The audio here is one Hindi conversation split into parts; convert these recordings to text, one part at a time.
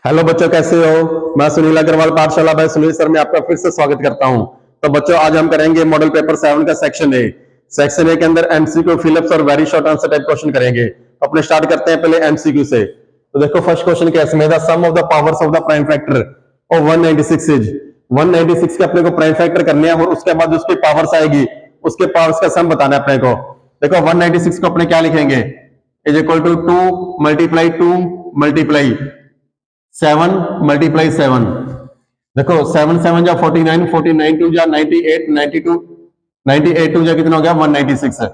हेलो बच्चों, कैसे हो। मैं सुनील अग्रवाल, पाठशाला बाय सुनील सर में आपका फिर से स्वागत करता हूं। तो बच्चों, आज हम करेंगे मॉडल पेपर 7 का सेक्शन ए। सेक्शन ए के अंदर एमसीक्यू, फिलिप्स और very short answer type question करेंगे। अपने स्टार्ट करते हैं पहले एमसीक्यू से। तो देखो, फर्स्ट क्वेश्चन क्या है, the sum of the powers of the prime factor of 196 is. 196 के अपने को प्राइम फैक्टर करने हैं और उसके बाद उसकी पावर्स आएगी, उसके पावर्स का सम बताना है अपने को। देखो 196 को अपने क्या लिखेंगे, is equal to 2 multiply 7 multiply 7। देखो 7 7 जा 49, 49 2 जा 98, 92 98 2 जा कितना हो गया 196।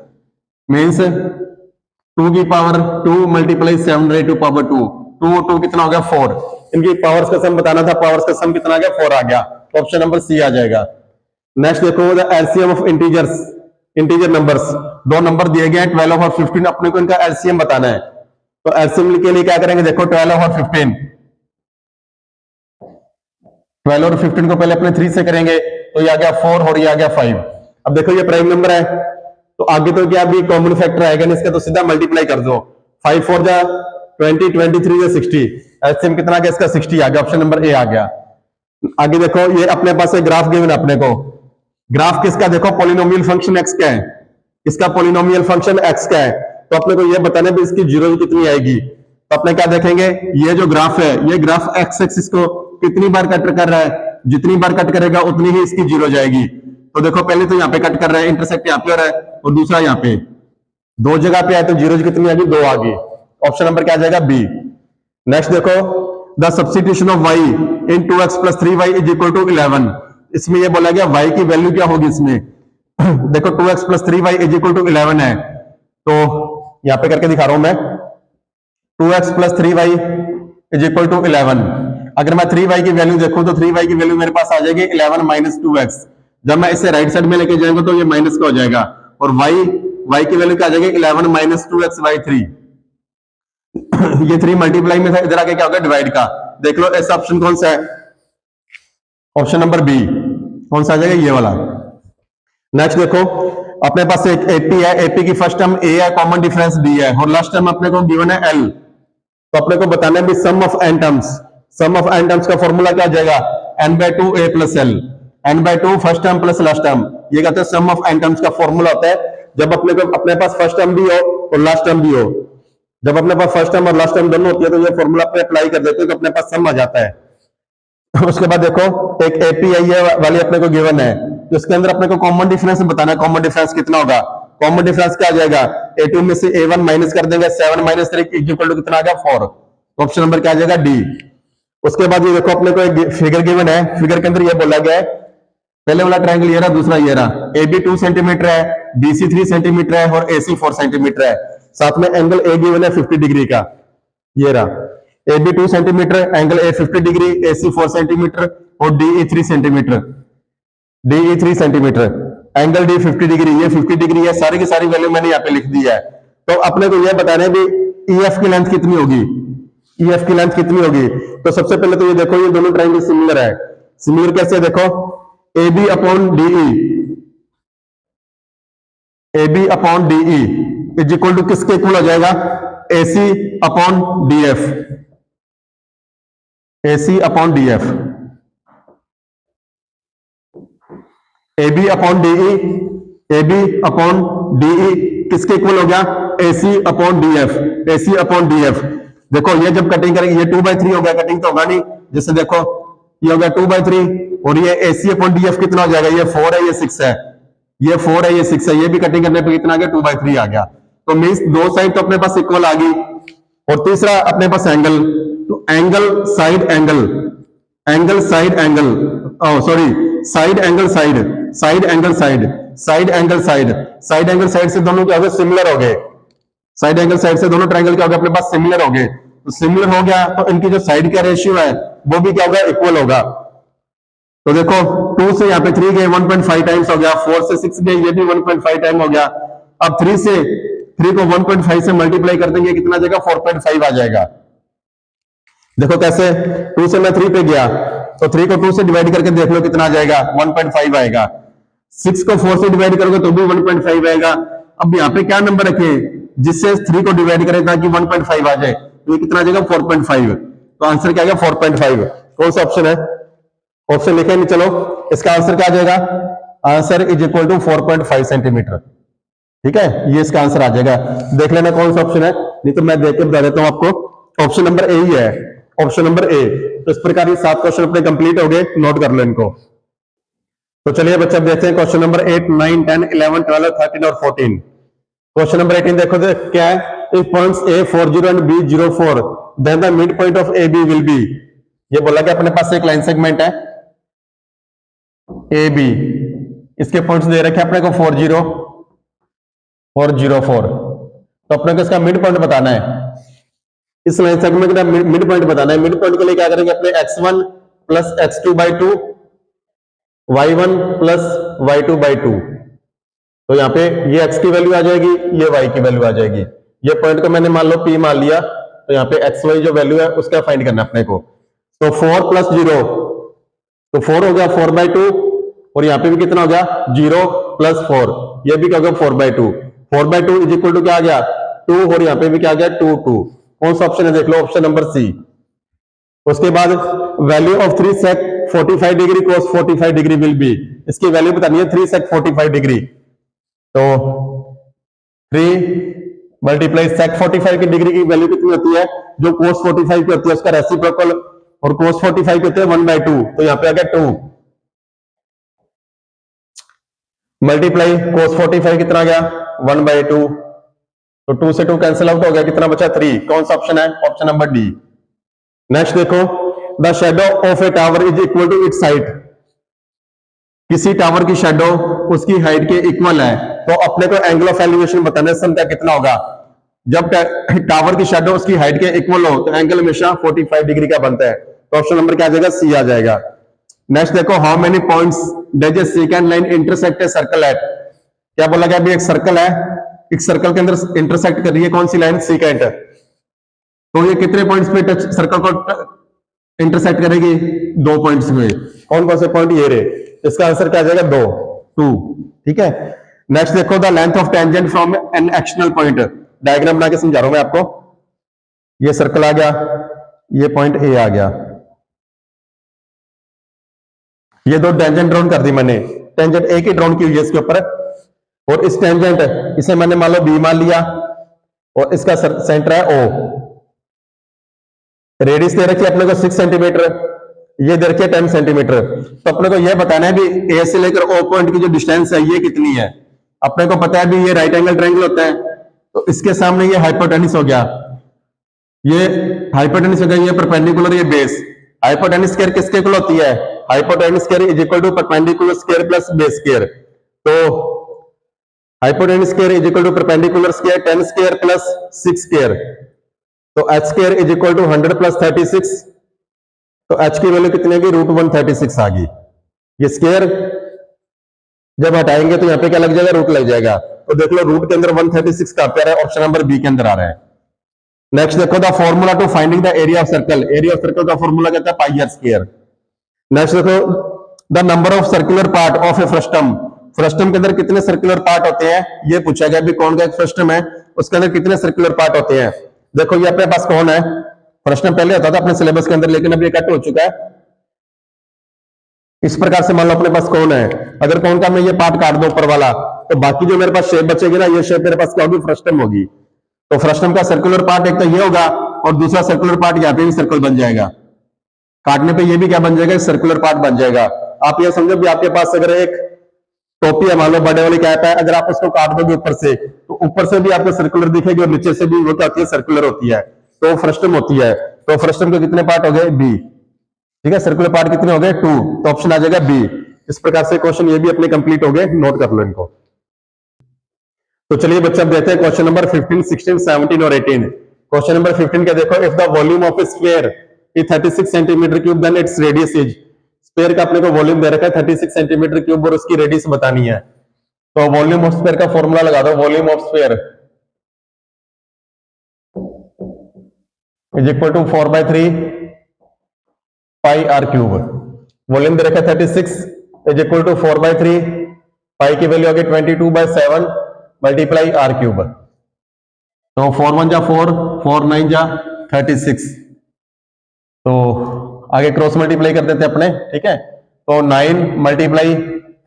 मीन्स 2 की power 2 multiply 7 raise to power 2, 2 और 2 कितना हो गया 4। इनकी पावर्स का सम बताना था, पावर्स का सम कितना आ गया 4 आ गया। तो ऑप्शन नंबर सी आ जाएगा। नेक्स्ट देखो, the LCM of integers, integer numbers. दो नंबर दिए गए हैं 12 और 15, अपने को इनका एलसीएम बताना है। तो एलसीएम के लिए क्या करेंगे, देखो 12 और 15, 12 और 15 को पहले अपने 3 से करेंगे तो ये आ गया 4 और ये आ गया 5। अब देखो ये प्राइम नंबर है तो आगे तो क्या भी कॉमन फैक्टर आएगा नहीं, इसका तो सीधा मल्टीप्लाई कर दो। 5 4 जा 20, 23 जा 60। एलसीएम कितना आ गया इसका 60 आ गया। ऑप्शन नंबर ए आ गया। आगे देखो, ये अपने पास एक ग्राफ गिवन अपने को। ग्राफ किसका, देखो पॉलिनोमियल फंक्शन एक्स का है, इसका पॉलिनोमियल फंक्शन एक्स का है। तो अपने को ये बताना है इसकी जीरो कितनी आएगी। तो अपने क्या देखेंगे, ये जो ग्राफ है, ये ग्राफ एक्स एक्सिस को कितनी बार कट कर रहा है, जितनी बार कट करेगा उतनी ही इसकी जीरो जाएगी। तो देखो पहले तो यहाँ पे कट कर रहा है, इंटरसेक्ट यहाँ पे हो रहा है, और दूसरा यहाँ पे दो जगह पे आए तो जीरो कितनी आएगी, 2 आ गई। ऑप्शन नंबर क्या आ जाएगा, बी। नेक्स्ट देखो, the substitution of y in 2x plus 3y is equal to 11। इसमें ये बोला गया y की वैल्यू क्या होगी इसमें। देखो 2x plus 3y is equal to 11 है, तो यहां पे करके दिखा रहा हूं मैं। 2x plus 3y is equal to 11। अगर मैं 3y की वैल्यू देखूं तो 3y की वैल्यू मेरे पास आ जाएगी 11 माइनस 2x। जब मैं इसे राइट साइड में लेके जाऊंगा तो ये माइनस का हो जाएगा, और y की वैल्यू क्या आ जाएगी 11 माइनस 2x बाई 3। ये 3 मल्टीप्लाई में था, इधर आके क्या होगा डिवाइड का। देख लो ऐसा ऑप्शन कौन सा है, ऑप्शन नंबर बी। कौन सा आ जाएगा, ये वाला। नेक्स्ट देखो, अपने पास एक एपी है, एपी की फर्स्ट टर्म ए है, कॉमन डिफरेंस डी है, और लास्ट टर्म अपने को गिवन है एल। तो अपने को बताना है भी sum of N terms. Sum of N terms का फॉर्मूला क्या आ जाएगा, N by 2 A plus L. N by 2 first term plus last term, ये कहते हैं सम ऑफ एन टर्म्स का फॉर्मूला होता है जब अपने को अपने पास फर्स्ट टर्म भी हो और लास्ट टर्म भी हो। जब अपने पास फर्स्ट टर्म और लास्ट टर्म दोनों होती है तो ये फॉर्मूला पे अप्लाई कर देते हैं तो अपने पास सम आ जाता है। उसके बाद देखो, एक एपीआई वाली अपने को गिवन है, तो इसके अंदर अपने को कॉमन डिफरेंस बताना है। कॉमन डिफरेंस कितना होगा, कॉमन डिफरेंस क्या आ जाएगा, a2 में से a1 माइनस कर देंगे, 7 माइनस 3 इक्वल टू कितना आ गया 4। तो ऑप्शन नंबर क्या आ जाएगा, डी। उसके बाद ये देखो, अपने को एक फिगर गिवन है, फिगर के अंदर ये बोला गया है, पहले वाला ट्रायंगल ये रहा, दूसरा ये रहा। AB 2 सेंटीमीटर है, BC 3 सेंटीमीटर है और AC 4 सेंटीमीटर है। साथ में एंगल A गिवन है 50 डिग्री का, ये रहा। AB 2 centimetre, angle A 50 degree, AC 4 centimetre और DE 3 centimetre. DE 3 centimetre, angle D 50 degree, ये 50 डिग्री है। सारी की सारी वैल्यू मैंने यहाँ पे लिख दी है। तो अपने को यह बताना है भी EF की लेंथ कितनी होगी, EF की लेंथ कितनी होगी। तो सबसे पहले तो ये देखो, ये दोनों ट्रायंगल सिमिलर है। सिमिलर कैसे, देखो AB upon DE, AB upon DE is equal to किसके इक्वल हो जाएगा, AC upon DF, AC upon DF। AB upon DE, AB upon DE किसके इक्वल हो गया, AC upon DF, AC upon DF। देखो ये जब कटिंग करेंगे, ये 2/3 हो गया, कटिंग तो होगा नहीं। जैसे देखो ये हो गया 2/3, और ये AC अपॉन DF कितना हो जाएगा, ये 4 है, ये 6 है, ये 4 है, ये 6 है, ये भी कटिंग करने पे कितना आ गया 2/3 आ गया। तो मीन्स दो साइड तो अपने पास इक्वल आ गई। और तीसरा अपने पास एंगल, तो angle side angle, angle side angle, sorry side angle side, side angle side, side angle side, side angle side से दोनों क्या हो गए, सिमिलर हो गए। साइड एंगल साइड से दोनों ट्रायंगल क्या हो गया, अपने पास सिमिलर हो गए। तो सिमिलर हो गया तो इनकी जो साइड का रेशियो है वो भी क्या होगा, इक्वल होगा। तो देखो 2 से यहाँ पे 3 गए, 1.5 टाइम्स हो गया। 4 से 6 गए, ये भी 1.5 टाइम हो गया। अब 3 को 1.5 से मल्टीप्लाई कर देंगे, कितना आ जाएगा 4.5 आ जाएगा। देखो कैसे, 2 से मैं 3 पे गया तो 3 को 2 से डिवाइड करके देख लो कितना आ जाएगा, 1.5 आएगा। 6 को 4 से डिवाइड करोगे तो भी 1.5 आएगा। अब यहाँ पे क्या नंबर रखे जिससे 3 को डिवाइड करें ताकि 1.5 आ जाए, तो ये कितना आ जाएगा 4.5। तो आंसर क्या आ गया 4.5। कौन सा ऑप्शन है? ऑप्शन लिखे नहीं, चलो इसका आंसर क्या आ जाएगा? Answer is equal to 4.5 centimetre. ठीक है, ये इसका आंसर आ जाएगा। देख लेना कौन सा ऑप्शन है, नहीं तो मैं देख के बता देता हूं आपको। ऑप्शन नंबर ए ही है, ऑप्शन नंबर ए। तो इस प्रकार ये 7 क्वेश्चन अपने कंप्लीट हो गए, नोट कर लो इनको। तो चलिए बच्चे देखते हैं क्वेश्चन नंबर 8, 9, 10, 11, 12, 13 और 14। क्वेश्चन नंबर 18 देखो क्या है? If points A 40 and B 04 then the mid point of AB will be. ये बोला कि अपने पास एक लाइन सेगमेंट है AB, इसके पॉइंट्स दे रखे अपने को 40 और 04। तो अपने को इसका मिड पॉइंट बताना है, इस लाइन सेगमेंट का मिड पॉइंट बताना है। मिड पॉइंट के लिए क्या करेंगे? अपने x1 plus x2/2 y1 plus y2/2। तो यहाँ पे ये x की वैल्यू आ जाएगी, ये y की वैल्यू आ जाएगी। ये पॉइंट को मैंने मान लो P मान लिया, तो यहाँ पे xy जो वैल्यू है उसका फाइंड करना है अपने को। तो 4 प्लस 0, तो 4 हो गया 4/2, और यहाँ पे भी कितना हो गया? 0 प्लस 4, ये भी क्या हो गया? 4/2। 4/2 इज इक्वल टू क्या आ गया? 2, और यहाँ पे भी क्या आ गया? 2, 2। कौन सा ऑप्शन है? देख लो, ऑप्शन नंबर सी। उसके बाद value of 3 sec 45 degree cos 45 degree will be. इसकी वैल्यू बतानी है 3 sec 45 डिग्री। तो 3 मल्टीप्लाई sec 45 की डिग्री की वैल्यू कितनी होती है? जो cos 45 की होती है उसका रेसिप्रोकल, और cos 45 की होती है 1/2। तो यहाँ पे आ गया 2 मल्टीप्लाई cos 45 कितना आ गया? 1/2। तो 2 से 2 कैंसिल आउट हो गया, कितना बचा? 3। कौन सा ऑप्शन है? Option number D. नेक्स्ट देखो, the shadow of a tower is equal to its height. किसी टावर की शेडो उसकी हाइट के इक्वल है, तो अपने को एंगल ऑफ एलिवेशन बताना है, समझा कितना होगा? जब टावर की शेडो उसकी हाइट के इक्वल हो तो एंगल हमेशा 45 डिग्री का बनता है। तो ऑप्शन नंबर क्या आ जाएगा? सी आ जाएगा। नेक्स्ट देखो, how many points does a second line intersect a circle eight. क्या बोला गया? अभी एक सर्कल है, एक सर्कल के अंदर इंटरसेक्ट कर रही है कौन सी लाइन? सेकंड। तो ये कितने पॉइंट्स पे टच सर्कल को इंटरसेक्ट करेगी? 2 पॉइंट्स पे। कौन कौन से पॉइंट? ये रे। इसका आंसर क्या आ जाएगा? 2। ठीक है। नेक्स्ट देखो, the length of tangent from an external point. Diagram बना के समझा रहा हूं मैं आपको। ये सर्कल आ गया, ये पॉइंट ए आ गया, ये 2 टेंजेंट ड्रॉन कर दी मैंने। टेंजेंट ए की ड्रॉन की हुई है इसके ऊपर, और इस टेंजेंट इसे मैंने मान लो बी मान लिया, और इसका सेंटर है ओ। रेडियस दे रखी है अपने को 6 सेंटीमीटर, ये दे रखी है 10 सेंटीमीटर। तो अपने को यह बताना है भी ए से लेकर ओ पॉइंट की जो डिस्टेंस है ये कितनी है। अपने को पता है भी ये राइट एंगल ट्रायंगल होता है, तो इसके सामने ये हाइपोटेन्यूस हो गया, ये हाइपोटेन्यूस हो गया, ये परपेंडिकुलर, ये बेस। हाइपोटेन्यूस स्क्वायर किसके इक्वल होती है? Hypotenuse square is equal to perpendicular square plus base square. तो hypotenuse square is equal to perpendicular square 10 square plus 6 square. तो h square is equal to 100 plus 36। तो h की वैल्यू कितनी होगी? √136 आ गई। ये स्क्वायर जब हटाएंगे तो यहाँ पे क्या लग जाएगा? रूट लग जाएगा। तो देख लो, रूट के अंदर 136 का आ रहा है, ऑप्शन नंबर बी के अंदर आ रहा है। नेक्स्ट देखो, the formula to finding the area of circle. Area of circle का फॉर्मूला कहता है पाई आर स्क्वायर। नेक्स्ट देखो, the number of circular part of a frustum. Frustum के अंदर कितने सर्कुलर पार्ट होते हैं ये पूछा गया। भी कौन का एक फ्रस्टम है, उसके अंदर कितने सर्कुलर पार्ट होते हैं। देखो ये अपने पास कौन है? फ्रस्टम पहले होता था अपने सिलेबस के अंदर, लेकिन अब ये कट हो चुका है। इस प्रकार से मान लो अपने पास कौन है, अगर कौन का मैं ये पार्ट काट दूं ऊपर वाला, तो बाकी जो मेरे पास शेप बचेगी ना, ये शेप मेरे पास क्या होगी? फ्रस्टम होगी। तो फ्रस्टम का सर्कुलर पार्ट एक तो ये होगा, और दूसरा सर्कुलर पार्ट यहाँ पे भी सर्कल बन जाएगा। काटने पे ये भी क्या बन जाएगा? सर्कुलर पार्ट बन जाएगा। आप ये समझो भी आपके पास अगर एक टोपी है, मान लो बड़े वाली कैप है, अगर आप उसको काट दोगे ऊपर से, तो ऊपर से भी आपको सर्कुलर दिखेगी, और नीचे से भी वो क्या होती है? सर्कुलर होती है। तो फ्रस्टम होती है। तो फ्रस्टम के कितने पार्ट हो गए? बी। ठीक है, सर्कुलर पार्ट कितने हो गए? 2। तो ऑप्शन आ जाएगा बी। इस प्रकार से क्वेश्चन ये भी अपने कंप्लीट हो गए, नोट कर लो इनको। तो चलिए बच्चा देखते हैं क्वेश्चन नंबर 15, 16, 17 और 18। क्वेश्चन नंबर 15 क्या देखो, if the volume of a sphere is 36 centimetre cube then its radius is. Sphere का अपने को वॉल्यूम दे रखा है 36 सेंटीमीटर क्यूब, और उसकी रेडियस बतानी है। तो वॉल्यूम ऑफ स्फीयर का फॉर्मूला लगा दो। Volume of sphere is equal to 4/3 pi are cube. Volume दे रखा है 36 इज इक्वल टू 4/3, पाई की वैल्यू आ गई 22/7 मल्टीप्लाई आर क्यूब। तो 4 1 जा 4, 4 9 जा 36। आगे क्रॉस मल्टीप्लाई कर देते अपने, ठीक है। तो 9 multiply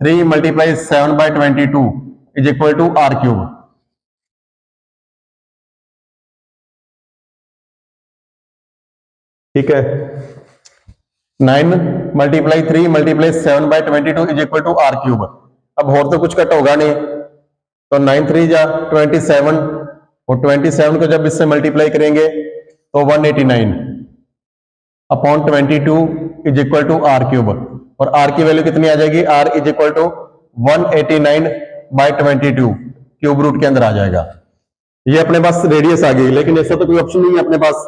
3 multiply 7/22 is equal to r cube. ठीक है, 9 multiply 3 multiply 7/22 is equal to r cube. अब और तो कुछ कट होगा नहीं, तो 9 3 जा 27, और 27 को जब इससे मल्टीप्लाई करेंगे तो 189 upon 22 is equal to r cube. और आर की वैल्यू कितनी आ जाएगी, r is equal to 189/22 cube root के अंदर आ जाएगा। ये अपने पास रेडियस आ गई, लेकिन ऐसा तो कोई ऑप्शन नहीं है अपने पास।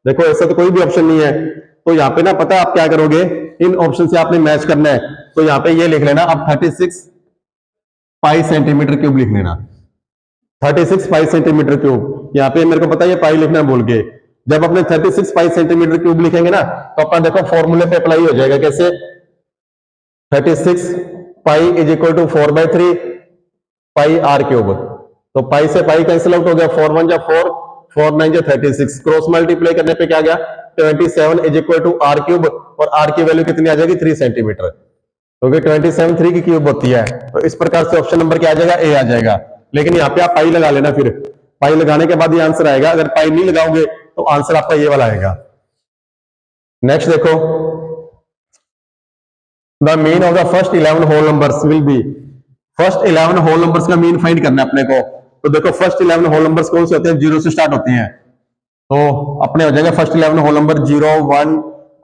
देखो ऐसा तो कोई भी ऑप्शन नहीं है, तो यहाँ पे ना पता है आप क्या करोगे, इन ऑप्शन से आपने मैच करना है। तो यहाँ पे ये लिख लेना अब 36 पाई सेंटीमीटर क्यूब लिख लेना, 36 पाई सेंटीमीटर क्यूब। यहाँ पे मेरे को पता है ये पाई लिखना भूल गए। जब अपने 36 पाई सेंटीमीटर क्यूब लिखेंगे ना, तो अपना देखो फॉर्मूले पे अप्लाई हो जाएगा। कैसे, 36 pi is equal to 4/3 pi are cube. तो पाई से पाई कैंसिल आउट हो गया, 4 1 जा 4, 4 9 जा 36, क्रॉस मल्टीप्लाई करने पे क्या गया 27 is equal to r cube. और आर की वैल्यू कितनी आ जाएगी 3 सेंटीमीटर, क्योंकि 27 3 की क्यूब होती है। तो इस प्रकार से ऑप्शन नंबर क्या आ जाएगा, ए आ जाएगा। लेकिन यहाँ पे आप पाई लगा लेना, फिर पाई लगाने के बाद ये आंसर आएगा। अगर पाई नहीं लगाओगे तो आंसर आपका ये वाला आएगा। नेक्स्ट देखो, the mean of the first 11 whole numbers will be. First 11 whole numbers का मीन फाइंड करना है अपने को। तो देखो फर्स्ट 11 होल नंबर्स कौन से होते हैं, 0 से स्टार्ट होते हैं। तो अपने हो जाएंगे फर्स्ट 11 होल नंबर 0 1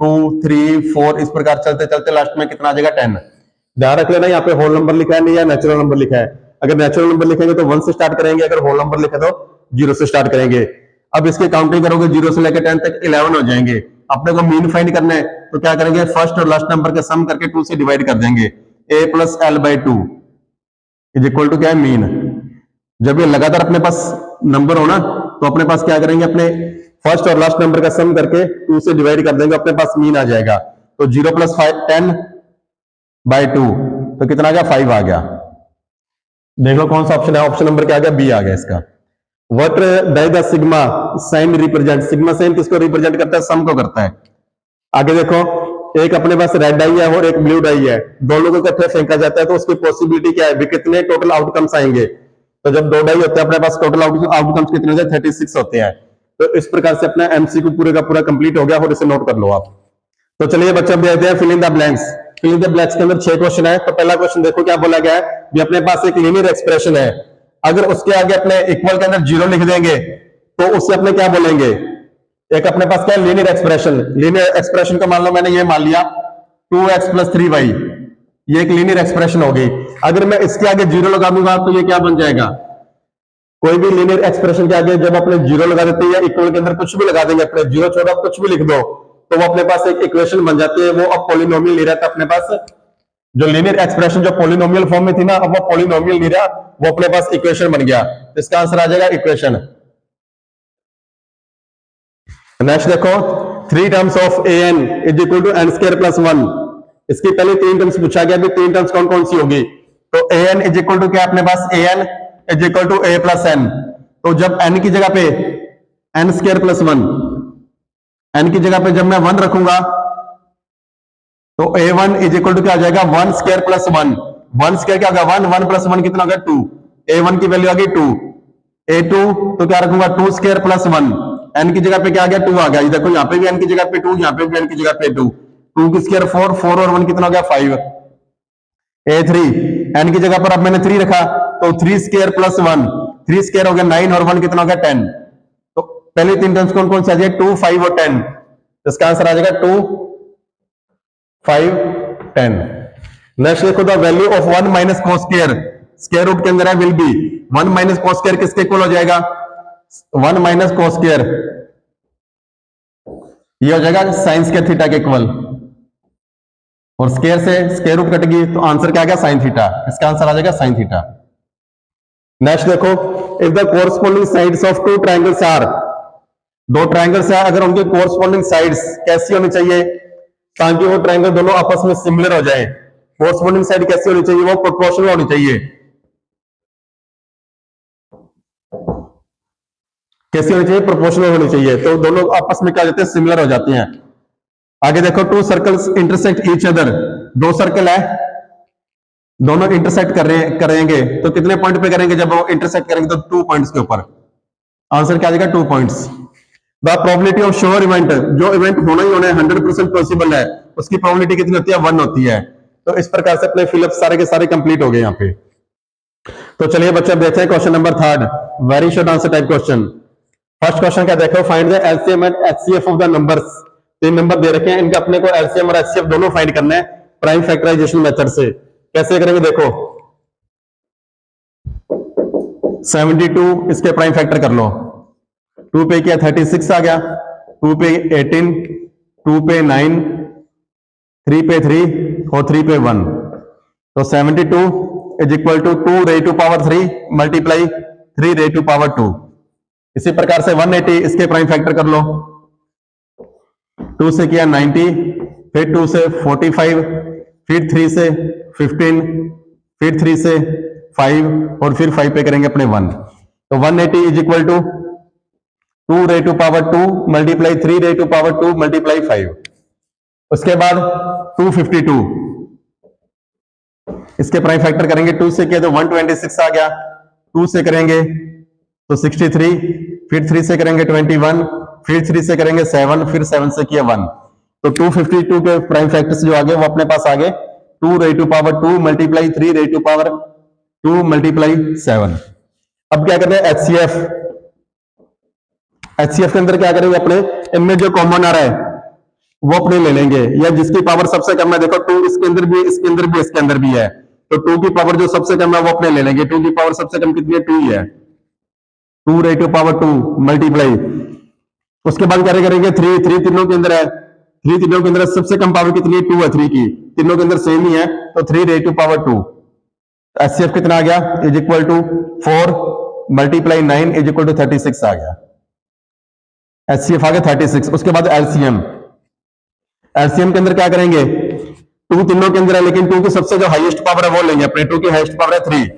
2 3 4, इस प्रकार चलते चलते लास्ट में कितना आ जाएगा 10। ध्यान रख लेना यहाँ पे होल नंबर लिखा है नहीं या नेचुरल नंबर लिखा है। अगर नेचुरल नंबर लिखेंगे तो 1 से स्टार्ट करेंगे, अगर होल नंबर लिखे तो 0 से स्टार्ट करेंगे। अब इसकी काउंटिंग करोगे 0 से लेकर 10 तक 11 हो जाएंगे। अपने को मीन फाइंड करना है, तो क्या करेंगे, फर्स्ट और लास्ट नंबर का सम करके 2 से डिवाइड कर देंगे। a + l/2 is equal to क्या है, मीन। जब ये लगातार अपने पास नंबर हो ना, तो अपने पास क्या करेंगे, अपने फर्स्ट और लास्ट नंबर का सम करके 2 से डिवाइड कर देंगे, अपने पास मीन आ जाएगा। तो 0 + 10/2 तो कितना आ गया, 5 आ गया। देख लो कौन सा ऑप्शन है, ऑप्शन नंबर क्या आ गया, बी आ गया इसका। What does the sigma sign represent. Sigma sign किसको रिप्रेजेंट करता है, सम को करता है। आगे देखो, एक अपने पास रेड डाई है और एक ब्लू डाई है, दोनों को इकट्ठे फेंका जाता है, तो उसकी पॉसिबिलिटी क्या है, कितने टोटल आउटकम्स आएंगे। तो जब 2 डाई होते हैं अपने पास, टोटल आउटकम्स कितने होते हैं, 36 होते हैं। तो इस प्रकार से अपना एमसीक्यू पूरे का पूरा कंप्लीट हो गया, और इसे नोट कर लो आप। तो चलिए बच्चे अब देखते हैं fill in the blanks. Fill in the blanks के अंदर 6 क्वेश्चन है। तो पहला क्वेश्चन देखो क्या बोला गया है, भी अपने पास एक लीनियर एक्सप्रेशन है, अगर उसके आगे अपने इक्वल के अंदर 0 लिख देंगे तो उससे अपने क्या बोलेंगे। एक अपने पास क्या है, लीनियर एक्सप्रेशन। लीनियर एक्सप्रेशन का मान लो मैंने ये मान लिया 2x + 3y, ये एक लीनियर एक्सप्रेशन हो गई। अगर मैं इसके आगे 0 लगा दूंगा तो ये क्या बन जाएगा, कोई भी लीनियर एक्सप्रेशन के आगे जब अपने 0 लगा देते हैं या इक्वल के अंदर कुछ भी लगा देंगे, अपने 0 छोड़ो कुछ भी लिख दो, तो वो अपने पास एक इक्वेशन बन जाती है। वो अब पॉलिनोमियल नहीं रहता अपने पास। जो लीनियर एक्सप्रेशन जो पॉलिनोमियल फॉर्म में थी ना, अब वो पॉलिनोमियल नहीं रहा, वो अपने पास इक्वेशन बन गया। इसका आंसर आ जाएगा इक्वेशन। नेक्स्ट देखो, 3 terms of an is equal to n² + 1। इसकी पहले 3 टर्म्स पूछा गया, भी 3 टर्म्स कौन कौन सी होगी। तो an इज इक्वल टू क्या अपने पास, an is equal to a + n। तो जब n की जगह पे n² + 1, n की जगह पे जब मैं 1 रखूंगा तो a1 इज इक्वल टू क्या आ जाएगा, 1² + 1। 1² क्या होगा, 1 1 + 1 कितना होगा 2। a1 की वैल्यू आ गई 2। a2 तो क्या रखूंगा 2² + 1। n की जगह पे क्या आ गया 2 आ गया। देखो यहाँ पे भी n की जगह पे 2, यहाँ पे भी n की जगह पे 2। 2 की स्क्वायर 4, 4 और 1 कितना हो गया 5। a3 n की जगह पर अब मैंने 3 रखा, तो 3² + 1, 3² हो गया 9 और 1 कितना हो गया 10। तो पहले 3 टर्म्स कौन कौन से आ जाएगा, 2 5 और 10। इसका आंसर आ जाएगा 2 5 10। नेक्स्ट देखो, the value of 1 - cos², square root के अंदर है विल बी। 1 - cos² किसके इक्वल हो जाएगा, 1 - cos², ये हो जाएगा sin² थीटा के इक्वल। और स्क्वायर से स्क्वायर रूट कटेगी तो आंसर क्या आ गया sin थीटा। इसका आंसर आ जाएगा sin थीटा। नेक्स्ट देखो, if the corresponding sides of 2 triangles are, 2 triangles है, अगर उनकी कोरस्पॉन्डिंग साइड्स कैसी होनी चाहिए, ताकि वो ट्रायंगल दोनों आपस में सिमिलर हो जाए। कोरस्पॉन्डिंग साइड कैसी होनी चाहिए, वो प्रोपोर्शनल होनी चाहिए। कैसी होनी चाहिए, प्रोपोर्शनल होनी चाहिए। तो दोनों आपस में क्या हो जाते हैं, सिमिलर हो जाते हैं। आगे देखो to circles intersect each other, दो सर्कल है, दोनों इंटरसेक्ट करेंगे तो कितने पॉइंट पे करेंगे? जब वो इंटरसेक्ट करेंगे तो 2 पॉइंट्स के ऊपर। आंसर क्या आ जाएगा? 2 points. The probability of sure event, जो इवेंट होना ही होना है 100% पॉसिबल है, उसकी प्रोबेबिलिटी कितनी होती है? 1 होती है। तो इस प्रकार से अपने फिलअप सारे के सारे कंप्लीट हो गए यहाँ पे। तो चलिए बच्चे अब देखते हैं question number 3, very short answer type question. First question क्या देखो, find the LCM and HCF of the numbers. 3 number दे रखे हैं, इनका अपने को एलसीएम और एचसीएफ दोनों फाइंड करना है प्राइम फैक्टराइजेशन मेथड से। कैसे करेंगे देखो, 72 इसके प्राइम फैक्टर कर लो, 2 पे किया 36 आ गया, 2 पे 18, 2 पे 9, 3 पे 3 और 3 पे 1। तो 72 is equal to 2 raise to power 3 multiply 3 raise to power 2। इसी प्रकार से 180 इसके प्राइम फैक्टर कर लो, 2 से किया 90, फिर 2 से 45, फिर 3 से 15, फिर 3 से 5 और फिर 5 पे करेंगे अपने 1। तो 180 is equal to 2 raise to power 2 multiply 3 raise to power 2 multiply 5। उसके बाद 252 इसके प्राइम फैक्टर करेंगे, 2 से किया तो 126 आ गया, 2 से करेंगे तो 63, फिर 3 से करेंगे 21, फिर 3 से करेंगे 7, फिर 7 से किया 1। तो 252 के प्राइम फैक्टर्स जो आगे वो अपने पास आ गए 2 raise to power 2 multiply 3 raise to power 2 multiply 7। अब क्या करते हैं एचसीएफ। एचसीएफ के अंदर क्या करेंगे, अपने इनमें जो कॉमन आ रहा है वो अपने ले लेंगे, या जिसकी पावर सबसे कम है, देखो 2 इसके अंदर भी, इसके अंदर भी, इसके अंदर भी है, तो 2 की पावर जो सबसे कम है वो अपने ले लेंगे। 2 की पावर सबसे कम कितनी है? 2 ही है, 2 रेज टू पावर 2 मल्टीप्लाई। उसके बाद क्या करेंगे 3, 3 तीनों के अंदर है, 3 तीनों के अंदर सबसे कम पावर कितनी है? 2 है 3 की, तीनों के अंदर सेम ही है, तो 3 रेज टू पावर 2। एचसीएफ कितना आ गया? Is equal to 4 multiply 9 is equal to 36 आ गया। एचसीएफ आ गया 36। उसके बाद एलसीएम। एलसीएम के अंदर क्या करेंगे, 2 तीनों के अंदर है, लेकिन 2 की सबसे जो हाईएस्ट पावर है वो लेंगे अपने, 2 की हाईएस्ट पावर है 3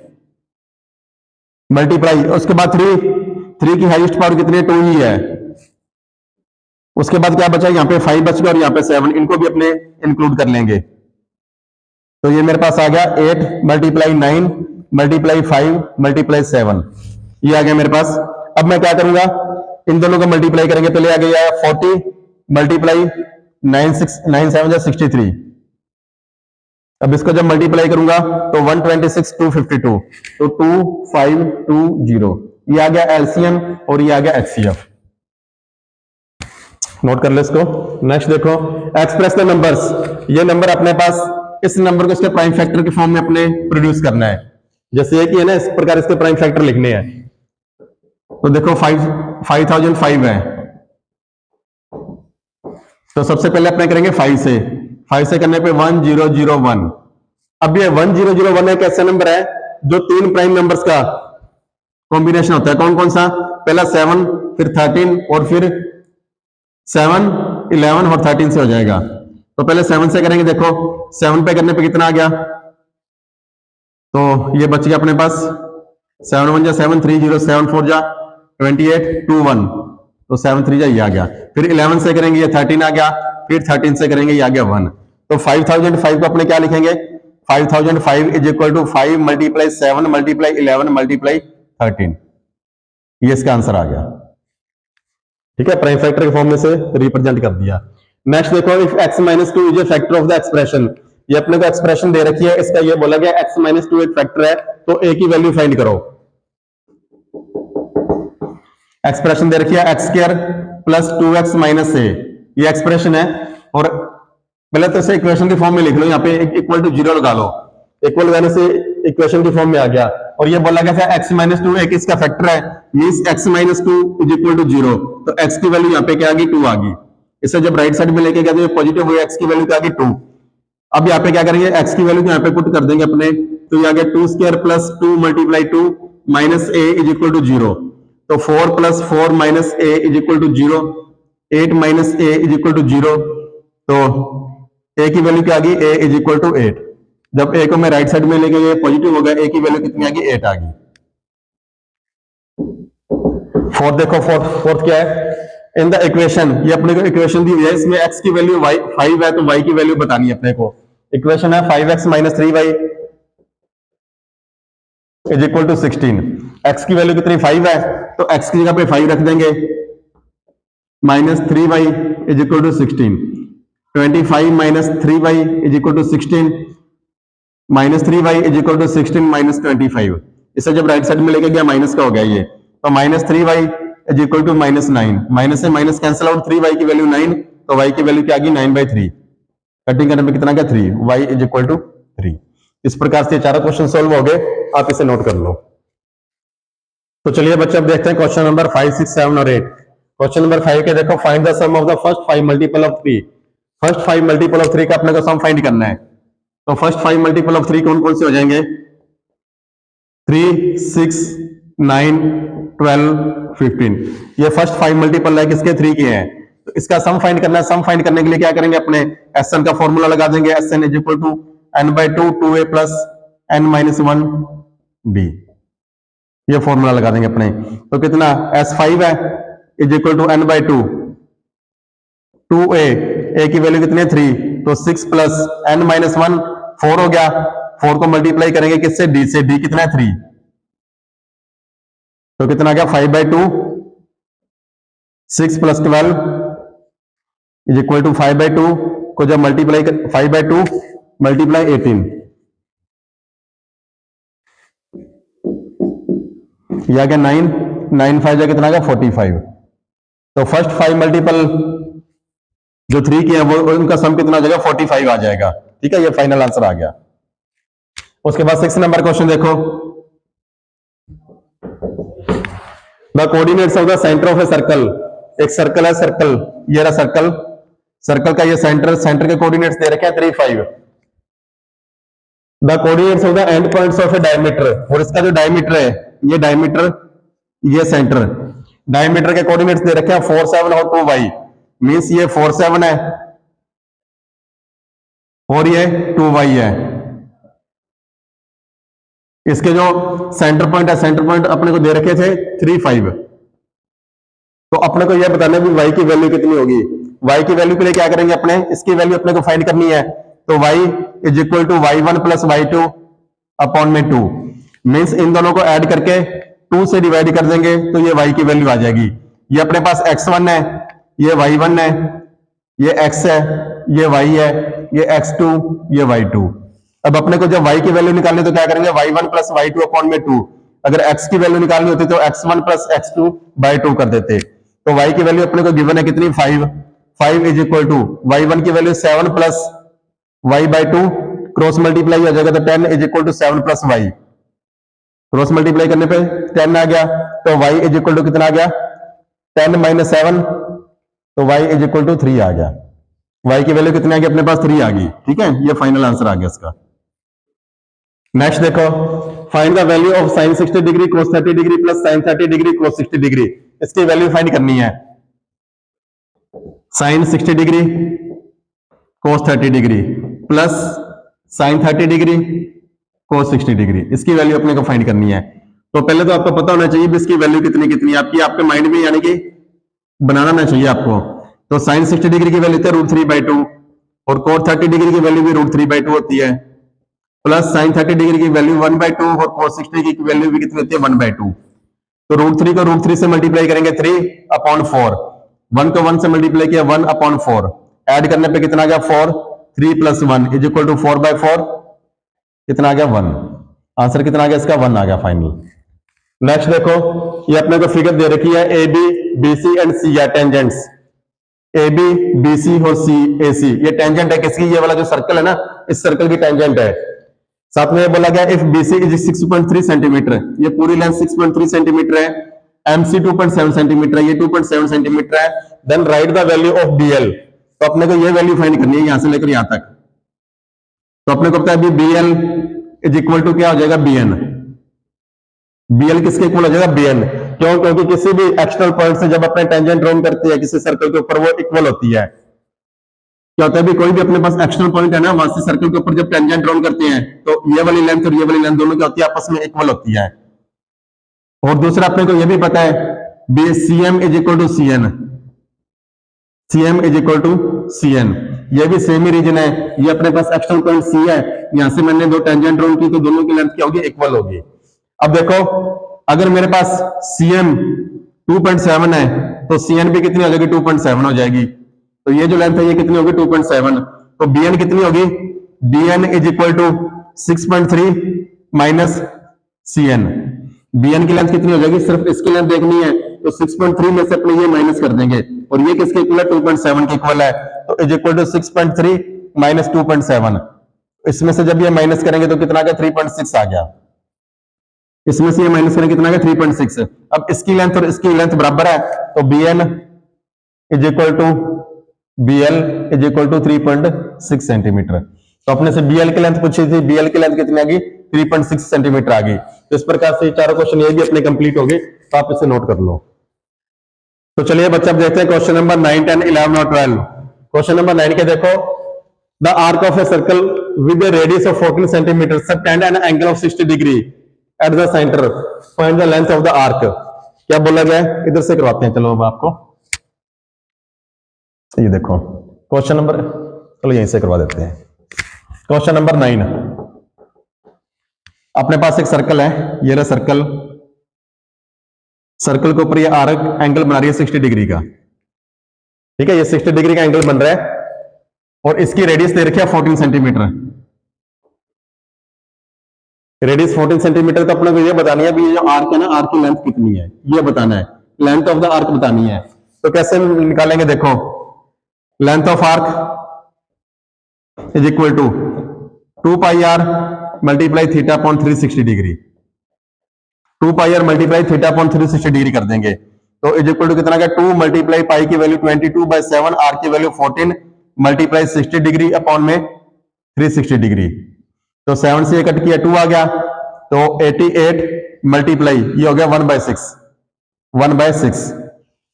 मल्टीप्लाई, उसके बाद 3 की हाईएस्ट पावर कितनी है? 2 ही है। उसके बाद क्या बचा, यहाँ पे 5 बच गया और यहाँ पे 7, इनको भी अपने इंक्लूड कर लेंगे। तो ये मेरे पास आ गया 8 मल्टीप्लाई 9 मल्टीप्लाई 5 मल्टीप्लाई 7, ये आ गया मेरे पास। अब मैं क्या करूंगा, इन दोनों को मल्टीप्लाई करेंगे, पहले आ गया 40 मल्टीप्लाई 9 7 63। अब इसको जब मल्टीप्लाई करूंगा तो 126 252, तो 2520, ये आ गया एलसीएम और ये आ गया एचसीएफ। नोट कर लो इसको। नेक्स्ट देखो, एक्सप्रेस द नंबर्स। ये नंबर अपने पास, इस नंबर को इसके प्राइम फैक्टर के फॉर्म में अपने प्रोड्यूस करना है, जैसे ये कि है ना, इस प्रकार इसके प्राइम फैक्टर लिखने हैं। तो देखो 5005 है, तो सबसे पहले अपने करेंगे 5 से करने पे 1001। अब ये 1001 एक ऐसा नंबर है जो 3 प्राइम नंबर्स का कॉम्बिनेशन होता है। कौन कौन सा? पहला 7, फिर 13 और फिर 7 11 और 13 से हो जाएगा। तो पहले 7 से करेंगे, देखो 7 पे करने पे कितना आ गया, तो ये बच गया अपने पास 7 1 जा 7, 3 0, 7 4 जा 28, 2 1, तो 7 3 जा ये आ गया। फिर 11 से करेंगे, ये 13 आ गया, फिर 13 से करेंगे, ये आ गया 1। तो 5005 को अपने क्या लिखेंगे, 5005 is equal to 5 multiply 7 multiply 11 multiply 13, ये इसका आंसर आ गया। ठीक है, प्राइम फैक्टर के फॉर्म में से रिप्रेजेंट कर दिया। नेक्स्ट देखो, if x minus 2 is a factor of the expression. ये अपने को एक्सप्रेशन दे रखी है, इसका ये बोला गया x माइनस 2 एक फैक्टर है, तो a की वैल्यू फाइंड करो। एक्सप्रेशन दे रखी है x square plus 2x minus a, ये एक्सप्रेशन है। और पहले तो इसे इक्वेशन के फॉर्म में लिख लो, यहाँ पे इक्वल टू 0 लगा लो, इक्वल लगाने से इक्वेशन के फॉर्म में आ गया। और ये बोला गया था x माइनस 2 एक इसका फैक्टर है, means x minus 2 is equal to 0, तो x की वैल्यू यहाँ पे क्या आ गई, 2 आ गई। इसे जब राइट साइड में लेके गया तो ये पॉजिटिव हुई, x की वैल्यू क्या आ गई, 2। अब यहाँ पे क्या करेंगे, x की वैल्यू यहाँ पे पुट कर देंगे अपने, तो ये आ गया 2 square plus 2 multiply 2 minus a is equal to 0, तो 4 plus 4 minus a is equal to 0, 8 minus a is equal to 0, तो a की वैल्यू क्या आ गई, a इज इक्वल टू 8। जब a को मैं राइट साइड में लेके गए पॉजिटिव हो गया, a की वैल्यू कितनी आ गई, 8 आ गई। फोर्थ देखो, फोर्थ क्या है, इन द इक्वेशन, ये अपने को इक्वेशन दी हुई है, इसमें x की वैल्यू 5 है तो y की वैल्यू बतानी है अपने को। इक्वेशन है 5x minus 3y is equal to 16। x की वैल्यू कितनी 5 है तो x की जगह पे 5 रख देंगे, minus 3y is equal to 16। 25 minus 3y is equal to 16, minus 3y is equal to 16 minus 25। इसे जब राइट साइड में लेके गया माइनस का हो गया ये, तो minus 3y is equal to minus 9, minus से माइनस कैंसिल आउट, 3y की वैल्यू 9 तो y की वैल्यू क्या आ गई 9/3। कटिंग करने पे कितना गया 3, y इज इक्वल टू 3। इस प्रकार से चारों क्वेश्चन सोल्व हो गए, आप इसे नोट कर लो। तो चलिए बच्चे अब देखते हैं क्वेश्चन नंबर 5, 6, 7 और 8। क्वेश्चन नंबर 5 के देखो, find the sum of the first 5 multiple of 3। First 5 multiple of 3 का अपने को सम फाइंड करना है। तो फर्स्ट 5 मल्टीपल ऑफ 3 कौन कौन से हो जाएंगे? 3, 6, 9, 12, 15। ये फर्स्ट 5 मल्टीपल है किसके? 3 के हैं। तो इसका सम फाइंड करना है। सम फाइंड करने के लिए क्या करेंगे? अपने Sn का फॉर्मूला लगा देंगे। Sn is equal to n/2 2a plus n-1d, ये फॉर्मूला लगा देंगे अपने। तो कितना S5 है is equal to n/2 2a, a की वैल्यू कितनी है 3, तो 6 प्लस n-1 4 हो गया। 4 को मल्टीप्लाई करेंगे किससे? d से। d कितना है 3, तो कितना आ गया 5/2। 6 प्लस 12 इज इक्वल टू 5/2 को जब मल्टीप्लाई 5/2 मल्टीप्लाई 18, यह आ गया 9, 9 5 कितना आ गया 45। तो फर्स्ट 5 मल्टीपल जो 3 की है वो उनका सम कितना आ जाएगा? 45 आ जाएगा। ठीक है, ये फाइनल आंसर आ गया। उसके बाद 6 नंबर क्वेश्चन देखो, the coordinates of the centre of a circle. एक सर्कल है, सर्कल ये रहा सर्कल, सर्कल का ये सेंटर, सेंटर के कोऑर्डिनेट्स दे रखे हैं 3, 5। The coordinates of the end points of A diameter, और इसका जो डायमीटर है, ये डायमीटर, ये सेंटर, डायमीटर के कोऑर्डिनेट्स दे रखे हैं 4, 7 और 2y। मींस ये 4, 7 है और ये 2y है। इसके जो सेंटर पॉइंट है, सेंटर पॉइंट अपने को दे रखे थे 3, 5। तो अपने को यह बताना है कि y की वैल्यू कितनी होगी। y की वैल्यू के लिए क्या करेंगे? अपने इसकी वैल्यू अपने को फाइंड करनी है। तो y is equal to y1 plus y2 upon में 2। मीन्स इन दोनों को ऐड करके 2 से डिवाइड कर देंगे तो ये y की वैल्यू आ जाएगी। ये अपने पास x1 है, ये y1 है, ये x है, ये y है, ये x2, ये y2। अब अपने को जब y की वैल्यू निकालनी तो क्या करेंगे? y1 प्लस y2 अपॉन में 2। अगर x की वैल्यू निकालनी होती तो x1 प्लस x2 बाई 2 कर देते। तो y की वैल्यू अपने को गिवन है कितनी? 5। 5 इज इक्वल टू y1 की value 7 plus y/2, cross multiply हो जाएगा तो 10 is equal to 7 plus y। Cross multiply करने पे 10 आ गया, तो y इज इक्वल टू कितना आ गया? 10 माइनस 7, तो y इज इक्वल टू 3 आ गया। y की वैल्यू कितनी आ गई? अपने पास 3 आ गई। ठीक है, ये फाइनल आंसर आ गया इसका। नेक्स्ट देखो, find the value of sin 60 degree cos 30 degree plus sin 30 degree cos 60 degree. इसकी वैल्यू फाइंड करनी है। sin 60 degree cos 30 degree plus sin 30 degree cos 60 degree, इसकी वैल्यू अपने को फाइंड करनी है। तो पहले तो आपको पता होना चाहिए इसकी वैल्यू कितनी कितनी आपकी, आपके माइंड में, यानी कि बनाना ना चाहिए आपको। तो sin 60 डिग्री की वैल्यू है √3/2 और cos 30 डिग्री की वैल्यू भी √3/2 होती है, प्लस sin 30 डिग्री की वैल्यू 1/2 और cos 60 डिग्री की वैल्यू भी कितनी होती है? 1/2। तो √3 को √3 से मल्टीप्लाई करेंगे 3/4, 1 को 1 से मल्टीप्लाई किया 1/4, ऐड करने पे कितना आ गया 4, 3 प्लस 1 इज इक्वल टू 4/4, कितना आ गया 1। आंसर कितना आ गया इसका? 1 आ गया फाइनल। नेक्स्ट देखो, ये अपने को फिगर दे रखी है AB, BC एंड C है टेंजेंट्स। AB, BC और AC, ये टेंजेंट है किसकी? ये वाला जो सर्कल है ना, इस सर्कल की टेंजेंट है। साथ में बोला गया इफ BC इज 6.3 सेंटीमीटर, ये पूरी लेंथ 6.3 सेंटीमीटर है, MC 2.7 सेंटीमीटर है, ये 2.7 सेंटीमीटर है, then write the value of BL। तो अपने को ये वैल्यू फाइंड करनी है यहां से लेकर यहां तक। तो अपने को पता है BL इज इक्वल टू क्या हो जाएगा? BN। BL किसके इक्वल हो जाएगा? BN। क्यों? क्योंकि किसी भी एक्सटर्नल पॉइंट से जब अपने टेंजेंट ड्रॉ करती है किसी सर्कल के ऊपर, वो इक्वल होती है। क्या होता है भी, कोई भी अपने पास एक्सटर्नल पॉइंट है ना, वहां से सर्कल के ऊपर जब टेंजेंट ड्रॉ करते हैं तो ये वाली लेंथ और ये वाली लेंथ दोनों क्या होती है? आपस में इक्वल होती है। और दूसरा अपने को ये भी पता है CM is equal to CN, CM is equal to CN, ये भी सेम ही रीजन है, ये अपने पास एक्सटर्नल पॉइंट C है, यहां से मैंने दो टेंजेंट ड्रॉ की तो दोनों की लेंथ क्या होगी, इक्वल होगी। अब देखो अगर मेरे पास CM 2.7 है तो CN भी कितनी हो जाएगी, 2.7 हो जाएगी। तो ये जो लेंथ है ये कितनी होगी, 2.7। तो BN कितनी होगी, BN is equal to 6.3 minus CN। BN की लेंथ कितनी हो जाएगी, सिर्फ इसकी लेंथ देखनी है तो 6.3 में से अपने ये माइनस कर देंगे और ये किसके इक्वल है, 2.7 के इक्वल है। तो इज इक्वल टू 6.3 माइनस 2.7, इसमें से जब ये माइनस करेंगे तो कितना आ गया, 3.6 आ गया। इसमें से ये माइनस करेंगे कितना आ गया, 3.6। अब इसकी लेंथ और इसकी लेंथ बराबर है तो BN is equal to BL is equal to 3.6 centimetre. तो अपने से BL की लेंथ पूछी थी, BL की लेंथ कितनी आ गई, 3.6 सेंटीमीटर आ गई। तो इस प्रकार से चारों क्वेश्चन ये भी अपने कंप्लीट हो गए, तो आप इसे नोट कर लो। तो चलिए बच्चा अब देखते हैं क्वेश्चन नंबर 9, 10, 11 और 12। क्वेश्चन नंबर 9 के देखो, the arc of a circle with A radius of 14 centimetre subtend an angle of 60 degree at the centre, find the length of the arc. क्या बोला गया है, इधर से करवाते हैं। चलो अब आपको ये देखो क्वेश्चन नंबर, चलो यहीं से करवा देते हैं। क्वेश्चन नंबर 9, अपने पास एक सर्कल है, ये रहा सर्कल, सर्कल के ऊपर ये आर्क एंगल बना रही है 60 डिग्री का, ठीक है, ये 60 डिग्री का एंगल बन रहा है और इसकी रेडियस दे रखी है 14 सेंटीमीटर। रेडियस 14 सेंटीमीटर, तो अपने को ये बतानी है भी ये जो आर्क है ना, आर्क की लेंथ कितनी है ये बताना है, लेंथ ऑफ द आर्क बतानी है। तो कैसे निकालेंगे, देखो length of arc is equal to 2 pi r multiply theta upon 360 degree, 2 pi r multiply theta upon 360 degree कर देंगे तो इज इक्वल टू कितना क्या, 2 मल्टीप्लाई पाई की वैल्यू 22/7, आर की वैल्यू 14 मल्टीप्लाई 60 डिग्री अपॉन में 360 डिग्री। तो 7 से कट किया 2 आ गया, तो 88 मल्टीप्लाई ये हो गया 1/6, 1/6।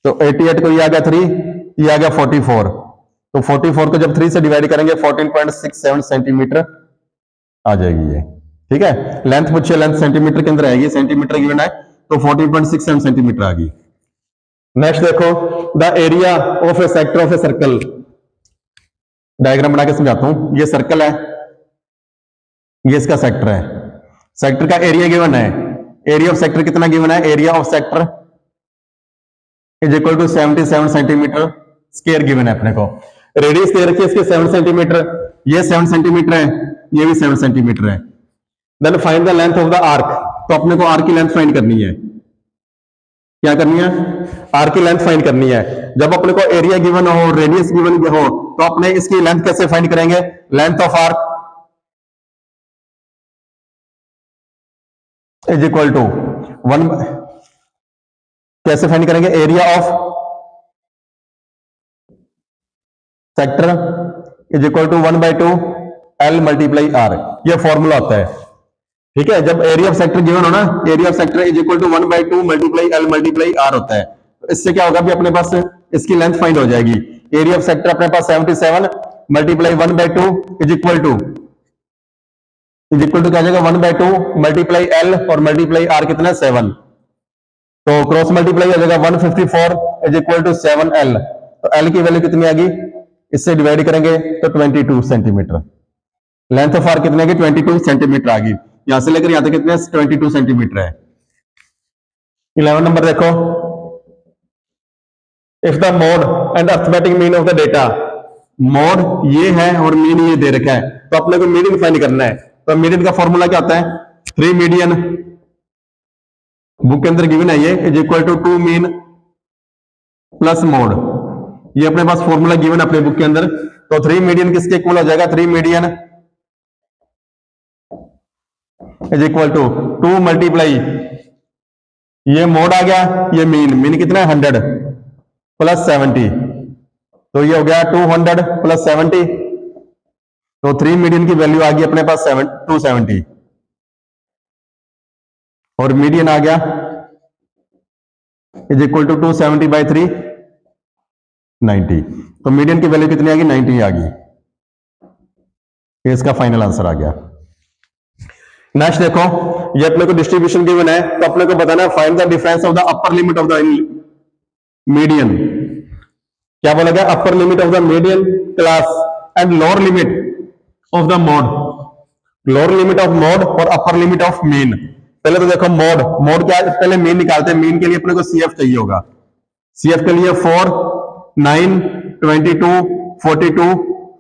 तो 88 को ये आ गया 3, ये आ गया 44। तो 44 को जब 3 से डिवाइड करेंगे 14.67 सेंटीमीटर आ जाएगी ये, ठीक है। लेंथ पूछिए, लेंथ सेंटीमीटर के अंदर आएगी, सेंटीमीटर गिवन है तो 14.67 सेंटीमीटर आ गई। नेक्स्ट देखो, the area of A sector of a circle, diagram बना के समझाता हूं। ये सर्कल है, ये इसका सेक्टर है, सेक्टर का एरिया गिवन है, एरिया ऑफ सेक्टर कितना गिवन है, area of sector is equal to 77 centimetre square given है अपने को। रेडियस दे रखी है इसके 7 सेंटीमीटर, ये 7 सेंटीमीटर है, ये भी 7 सेंटीमीटर है। Then find the length of the arc, तो अपने को आर्क की लेंथ फाइंड करनी है। क्या करनी है, आर्क की लेंथ फाइंड करनी है। जब अपने को एरिया गिवन हो, रेडियस गिवन हो, तो अपने इसकी लेंथ कैसे फाइंड करेंगे, length of arc is equal to 1, कैसे फाइंड करेंगे, area of sector is equal to 1/2 L multiply R, ये फॉर्मूला होता है, ठीक है। जब एरिया ऑफ सेक्टर गिवन हो ना, area of sector is equal to 1/2 multiply L multiply R होता है। तो इससे क्या होगा भी अपने पास इसकी लेंथ फाइंड हो जाएगी। एरिया ऑफ सेक्टर अपने पास 77 मल्टीप्लाई 1/2 इज इक्वल टू क्या आ जाएगा, 1/2 मल्टीप्लाई L और मल्टीप्लाई R कितना है 7, तो क्रॉस मल्टीप्लाई हो जाएगा 154 इज इक्वल टू 7L। तो L की वैल्यू कितनी आ गई, इससे डिवाइड करेंगे तो 22 सेंटीमीटर। लेंथ ऑफ आर्क कितने की, 22 सेंटीमीटर आ गई। यहां से लेकर यहां तक कितने 22 सेंटीमीटर है। 11 नंबर देखो, if the mode and arithmetic mean of the data, mode ये है और मीन ये दे रखा है, तो अपने को मीडियन फाइंड करना है। तो मीडियन का फॉर्मूला क्या होता है, 3 मीडियन बुक के अंदर गिवन है, ये is equal to 2 mean plus mode, ये अपने पास फॉर्मूला गिवन है अपने बुक के अंदर। तो 3 मीडियन किसके इक्वल हो जाएगा, 3 median is equal to 2 multiply, ये मोड आ गया, ये मीन, मीन कितना है 100 प्लस 70, तो ये हो गया 200 प्लस 70, तो 3 मीडियन की वैल्यू आ गई अपने पास 270 और मीडियन आ गया इज इक्वल टू 270/3 90। तो मीडियन की वैल्यू कितनी आ गई, 90 आ गई। ये इसका फाइनल आंसर आ गया। नेक्स्ट देखो, ये अपने को डिस्ट्रीब्यूशन गिवन है, तो अपने को बताना है find the difference of the upper limit of the median. क्या बोला गया? अपर limit of the median class and lower limit of the mode, lower limit of mode और अपर लिमिट ऑफ मीन। पहले तो देखो मोड, मोड क्या है? पहले मीन निकालते हैं। मीन के लिए अपने को सीएफ चाहिए होगा। सीएफ के लिए 4, 9, 22, 42,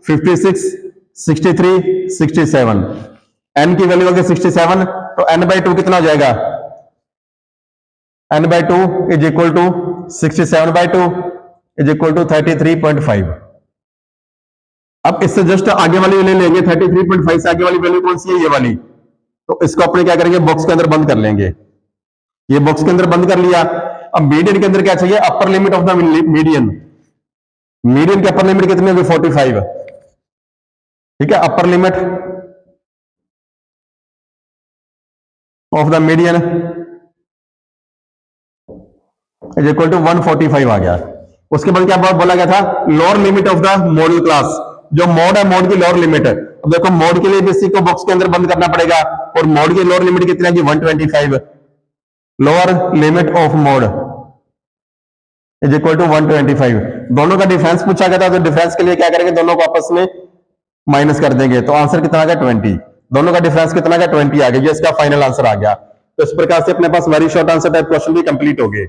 56, 63, 67। एन की वैल्यू होगी 67, तो n बाई 2 कितना हो जाएगा? n by 2 is equal to 67 by 2 is equal to 33.5। अब इससे जस्ट आगे वाली ले लेंगे, 33.5 से आगे वाली वैल्यू कौन सी है? ये वाली। तो इसको अपने क्या करेंगे? बॉक्स के अंदर बंद कर लेंगे। ये बॉक्स के अंदर बंद कर लिया। अब मीडियन के अंदर क्या चाहिए? Upper limit of the median. Median की अपर लिमिट कितनी होगी? 45। ठीक है, upper limit of the median is equal to 145 आ गया। उसके बाद क्या बोला गया था? Lower limit of the model class. जो मोड है, मोड की लोअर लिमिट है। अब देखो मोड के लिए भी इसी को बॉक्स के अंदर बंद करना पड़ेगा, और मोड की लोअर लिमिट कितनी है? 125। Lower limit of mode is equal to 125। दोनों का डिफरेंस पूछा गया था, तो डिफरेंस के लिए क्या करेंगे? दोनों को आपस में माइनस कर देंगे, तो आंसर कितना आ गया? 20। दोनों का डिफरेंस कितना गया? 20 आ गया। ये इसका फाइनल आंसर आ गया। तो इस प्रकार से अपने पास very short answer type question भी कंप्लीट हो गए,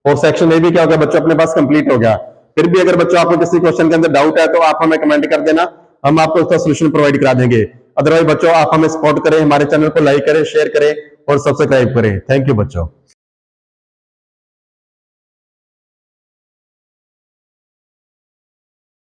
और सेक्शन ए भी क्या हो गया बच्चों? अपने पास कंप्लीट हो गया। फिर भी अगर बच्चों आपको किसी क्वेश्चन के अंदर डाउट है तो आप हमें कमेंट कर देना, हम आपको उसका सोल्यूशन प्रोवाइड करा देंगे। अदरवाइज बच्चों आप हमें सपोर्ट करें, हमारे चैनल को लाइक करें, शेयर करें और सब्सक्राइब करें। थैंक यू बच्चों।